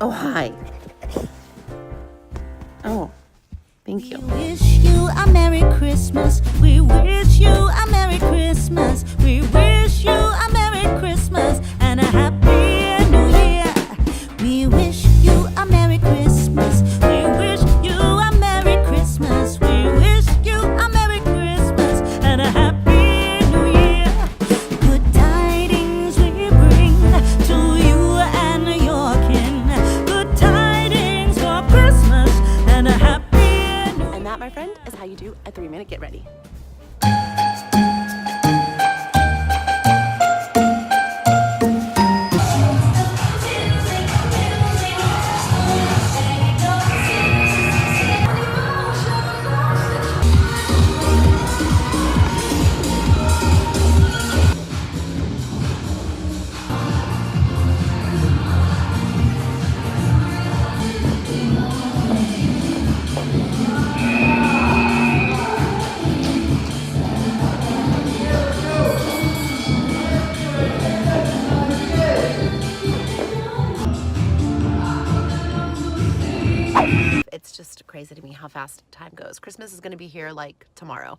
Oh, hi. Oh, thank you. We wish you a Merry Christmas. We wish you a Merry Christmas. We wish you a Merry Christmas and a Happy New Year. We wish you a Merry Christmas. We wish you a Merry Christmas. We wish you a Merry Christmas and a Happy New Year. Good tidings we bring to you and your kin. Good tidings for Christmas and a happy. And that, my friend, is how you do a 3-minute get ready. It's just crazy to me how fast time goes. Christmas is going to be here like tomorrow,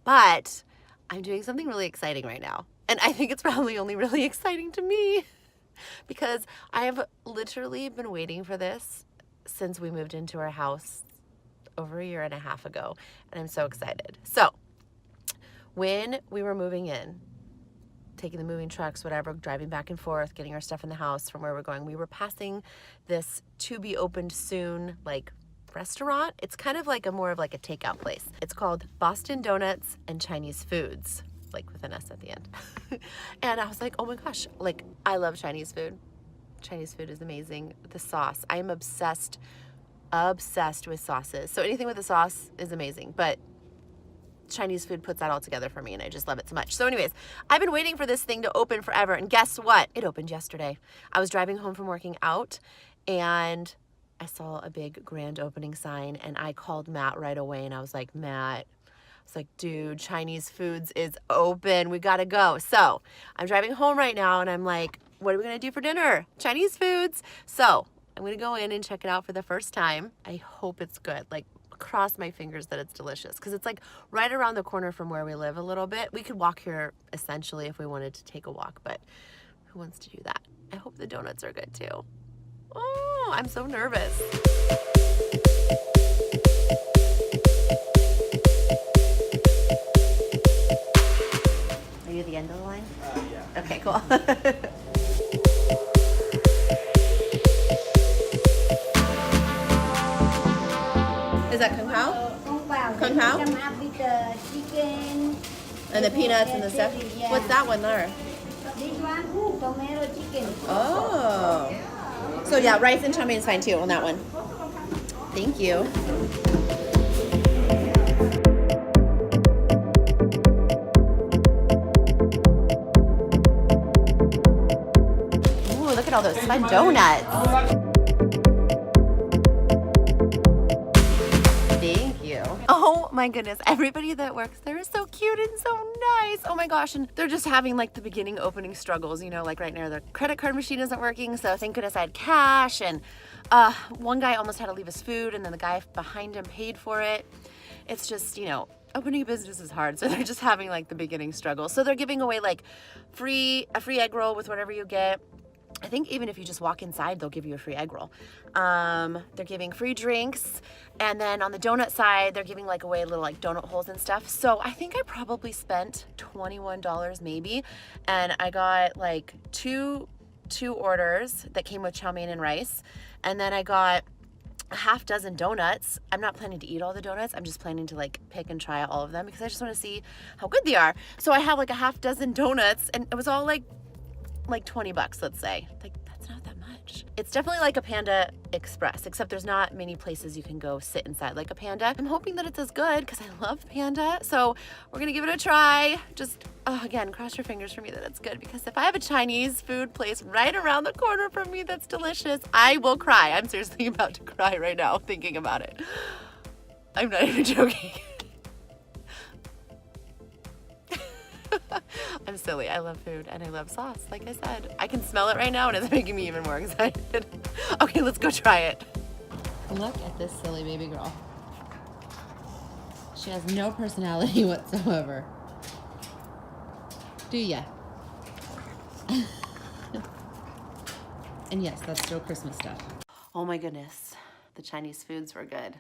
but I'm doing something really exciting right now. And I think it's probably only really exciting to me because I have literally been waiting for this since we moved into our house over a year and a half ago. And I'm so excited. So when we were moving in, taking the moving trucks, whatever, driving back and forth, getting our stuff in the house from where we're going, we were passing this to be opened soon, like, restaurant. It's kind of like more of like a takeout place. It's called Boston Donuts and Chinese Foods, like with an S at the end. And I was like, oh my gosh, like I love Chinese food. Chinese food is amazing. The sauce, I'm obsessed with sauces. So anything with a sauce is amazing, but Chinese food puts that all together for me and I just love it so much. So anyways, I've been waiting for this thing to open forever, and guess what? It opened yesterday. I was driving home from working out and I saw a big grand opening sign and I called Matt right away and I was like, Matt, I was like, dude, Chinese Foods is open. We gotta go. So I'm driving home right now and I'm like, what are we gonna do for dinner? Chinese Foods. So I'm gonna go in and check it out for the first time. I hope it's good. Like, cross my fingers that it's delicious because it's like right around the corner from where we live a little bit. We could walk here essentially if we wanted to take a walk, but who wants to do that? I hope the donuts are good too. Oh, I'm so nervous. Are you at the end of the line? Yeah. Okay, cool. Is that kung pao? Kung pao? Come up with the chicken. And the peanuts and the stuff? Yeah. What's that one there? This one, tomato chicken. Oh. So yeah, rice and chow mein is fine too on that one. Thank you. Ooh, look at all those fun donuts. Thank you. Oh my goodness, everybody that works there is so cute and so nice. Oh my gosh, and they're just having like the beginning opening struggles, you know, like right now their credit card machine isn't working, so thank goodness I had cash, and one guy almost had to leave his food and then the guy behind him paid for it. It's just, you know, opening a business is hard, so they're just having like the beginning struggle. So they're giving away like a free egg roll with whatever you get. I think even if you just walk inside, they'll give you a free egg roll. They're giving free drinks. And then on the donut side, they're giving like away little like donut holes and stuff. So I think I probably spent $21 maybe. And I got like two orders that came with chow mein and rice. And then I got a half dozen donuts. I'm not planning to eat all the donuts. I'm just planning to like pick and try all of them because I just want to see how good they are. So I have like a half dozen donuts and it was all like 20 bucks, let's say. Like, that's not that much. It's definitely like a Panda Express, except there's not many places you can go sit inside like a Panda. I'm hoping that it's as good because I love Panda. So we're gonna give it a try. Just, again, cross your fingers for me that it's good, because if I have a Chinese food place right around the corner from me that's delicious, I will cry. I'm seriously about to cry right now thinking about it. I'm not even joking. I'm silly. I love food and I love sauce. Like I said, I can smell it right now and it's making me even more excited. Okay, let's go try it. Look at this silly baby girl. She has no personality whatsoever. Do ya? And yes, that's still Christmas stuff. Oh my goodness. The Chinese foods were good.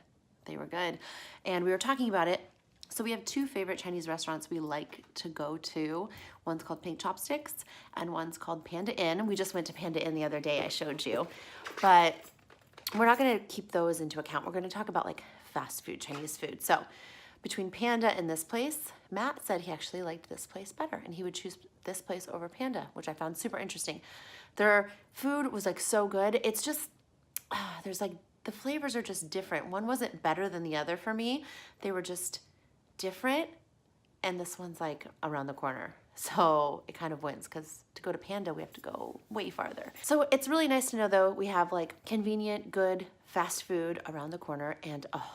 They were good. And we were talking about it. So we have two favorite Chinese restaurants we like to go to. One's called Pink Chopsticks and one's called Panda Inn. We just went to Panda Inn the other day, I showed you. But we're not gonna keep those into account. We're gonna talk about like fast food, Chinese food. So between Panda and this place, Matt said he actually liked this place better and he would choose this place over Panda, which I found super interesting. Their food was like so good. It's just, there's like, the flavors are just different. One wasn't better than the other for me. They were just different. And this one's like around the corner. So it kind of wins because to go to Panda, we have to go way farther. So it's really nice to know though, we have like convenient, good, fast food around the corner. And oh,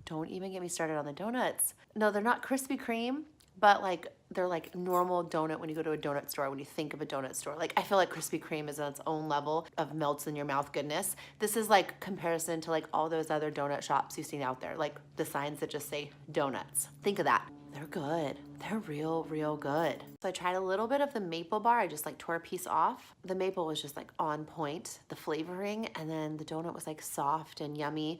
don't even get me started on the donuts. No, they're not Krispy Kreme, but like they're like normal donut when you go to a donut store, when you think of a donut store. Like I feel like Krispy Kreme is on its own level of melts in your mouth goodness. This is like comparison to like all those other donut shops you've seen out there, like the signs that just say donuts. Think of that. They're good. They're real good. So I tried a little bit of the maple bar. I just like tore a piece off. The maple was just like on point, the flavoring, and then the donut was like soft and yummy.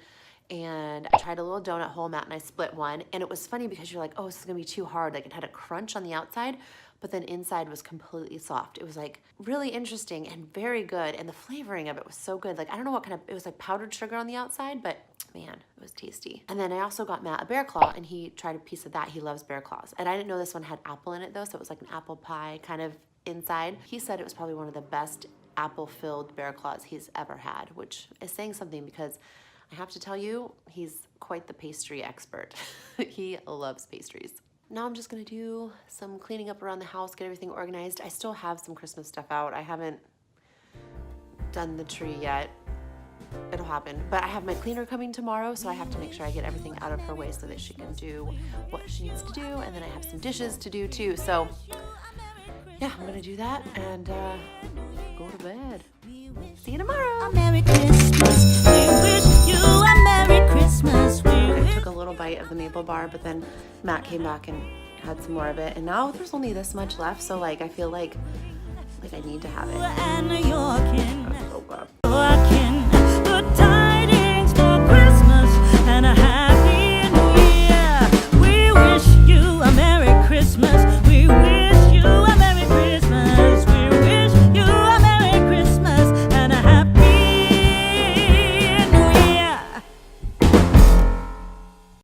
And I tried a little donut hole, Matt and I split one. And it was funny because you're like, oh, this is gonna be too hard. Like it had a crunch on the outside, but then inside was completely soft. It was like really interesting and very good. And the flavoring of it was so good. Like, I don't know what kind of, it was like powdered sugar on the outside, but man, it was tasty. And then I also got Matt a bear claw and he tried a piece of that. He loves bear claws. And I didn't know this one had apple in it though. So it was like an apple pie kind of inside. He said it was probably one of the best apple-filled bear claws he's ever had, which is saying something because I have to tell you, he's quite the pastry expert. He loves pastries. Now I'm just gonna do some cleaning up around the house, get everything organized. I still have some Christmas stuff out. I haven't done the tree yet. It'll happen. But I have my cleaner coming tomorrow, so I have to make sure I get everything out of her way so that she can do what she needs to do. And then I have some dishes to do too. So yeah, I'm gonna do that and go to bed. See you tomorrow. Merry Christmas. We wish you a Merry Christmas. I took a little bite of the maple bar, but then Matt came back and had some more of it. And now there's only this much left, so like I feel like I need to have it. And your kin. Oh God.